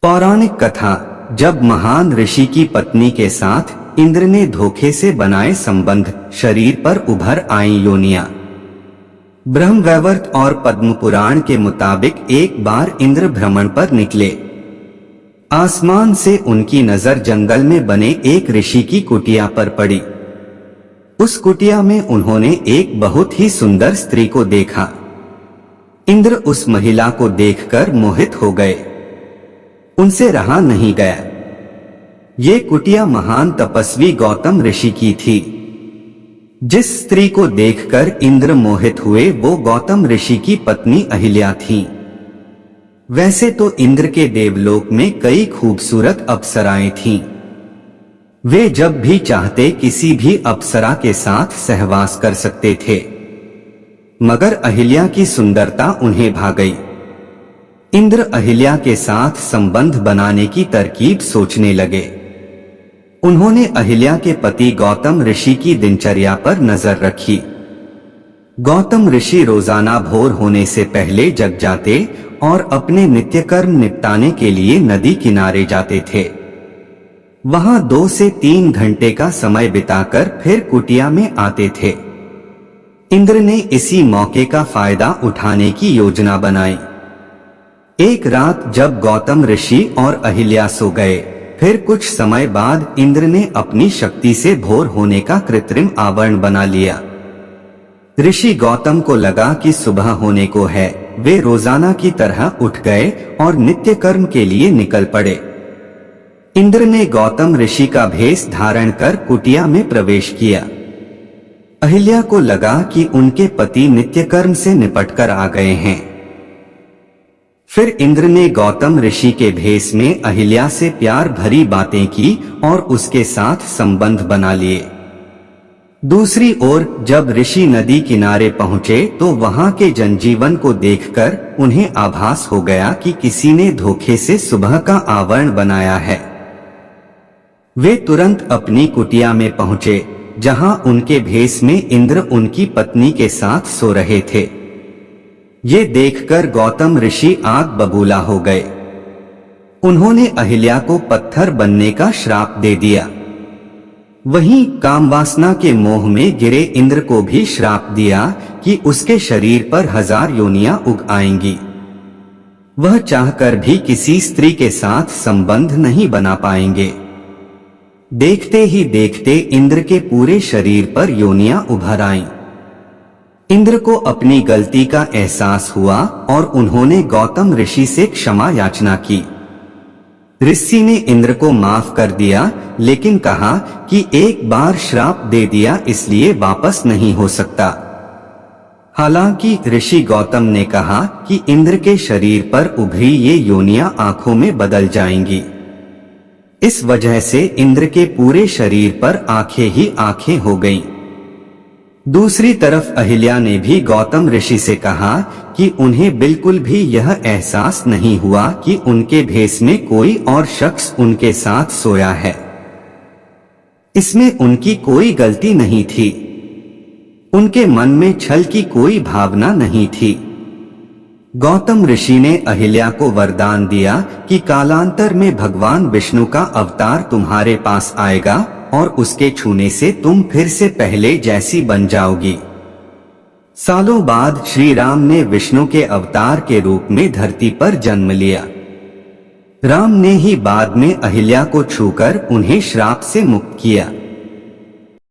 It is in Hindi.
पौराणिक कथा। जब महान ऋषि की पत्नी के साथ इंद्र ने धोखे से बनाए संबंध शरीर पर उभर आई योनियां। ब्रह्मवैवर्त और पद्म पुराण के मुताबिक एक बार इंद्र भ्रमण पर निकले। आसमान से उनकी नजर जंगल में बने एक ऋषि की कुटिया पर पड़ी। उस कुटिया में उन्होंने एक बहुत ही सुंदर स्त्री को देखा। इंद्र उस महिला को देखकर मोहित हो गए। उनसे रहा नहीं गया। ये कुटिया महान तपस्वी गौतम ऋषि की थी। जिस स्त्री को देखकर इंद्र मोहित हुए वो गौतम ऋषि की पत्नी अहिल्या थी। वैसे तो इंद्र के देवलोक में कई खूबसूरत अप्सराएं थीं। वे जब भी चाहते किसी भी अप्सरा के साथ सहवास कर सकते थे, मगर अहिल्या की सुंदरता उन्हें भा गई। इंद्र अहिल्या के साथ संबंध बनाने की तरकीब सोचने लगे। उन्होंने अहिल्या के पति गौतम ऋषि की दिनचर्या पर नजर रखी। गौतम ऋषि रोजाना भोर होने से पहले जग जाते और अपने नित्य कर्म निपटाने के लिए नदी किनारे जाते थे। वहां 2 से 3 घंटे का समय बिताकर फिर कुटिया में आते थे। इंद्र ने इसी मौके का फायदा उठाने की योजना बनाई। एक रात जब गौतम ऋषि और अहिल्या सो गए, फिर कुछ समय बाद इंद्र ने अपनी शक्ति से भोर होने का कृत्रिम आवरण बना लिया। ऋषि गौतम को लगा कि सुबह होने को है। वे रोजाना की तरह उठ गए और नित्य कर्म के लिए निकल पड़े। इंद्र ने गौतम ऋषि का भेष धारण कर कुटिया में प्रवेश किया। अहिल्या को लगा कि उनके पति नित्य कर्म से निपटकर आ गए हैं। फिर इंद्र ने गौतम ऋषि के भेष में अहिल्या से प्यार भरी बातें की और उसके साथ संबंध बना लिए। दूसरी ओर जब ऋषि नदी किनारे पहुंचे तो वहां के जनजीवन को देखकर उन्हें आभास हो गया कि किसी ने धोखे से सुबह का आवरण बनाया है। वे तुरंत अपनी कुटिया में पहुंचे, जहां उनके भेष में इंद्र उनकी पत्नी के साथ सो रहे थे। ये देखकर गौतम ऋषि आग बबूला हो गए। उन्होंने अहिल्या को पत्थर बनने का श्राप दे दिया। वहीं कामवासना के मोह में गिरे इंद्र को भी श्राप दिया कि उसके शरीर पर 1000 योनियां उग आएंगी। वह चाहकर भी किसी स्त्री के साथ संबंध नहीं बना पाएंगे। देखते ही देखते इंद्र के पूरे शरीर पर योनियां उभर आईं। इंद्र को अपनी गलती का एहसास हुआ और उन्होंने गौतम ऋषि से क्षमा याचना की। ऋषि ने इंद्र को माफ कर दिया, लेकिन कहा कि एक बार श्राप दे दिया इसलिए वापस नहीं हो सकता। हालांकि ऋषि गौतम ने कहा कि इंद्र के शरीर पर उभरी ये योनियां आंखों में बदल जाएंगी। इस वजह से इंद्र के पूरे शरीर पर आंखें ही आंखें हो गईं। दूसरी तरफ अहिल्या ने भी गौतम ऋषि से कहा कि उन्हें बिल्कुल भी यह एहसास नहीं हुआ कि उनके भेष में कोई और शख्स उनके साथ सोया है। इसमें उनकी कोई गलती नहीं थी। उनके मन में छल की कोई भावना नहीं थी। गौतम ऋषि ने अहिल्या को वरदान दिया कि कालांतर में भगवान विष्णु का अवतार तुम्हारे पास आएगा और उसके छूने से तुम फिर से पहले जैसी बन जाओगी। सालों बाद श्री राम ने विष्णु के अवतार के रूप में धरती पर जन्म लिया। राम ने ही बाद में अहिल्या को छूकर उन्हें श्राप से मुक्त किया।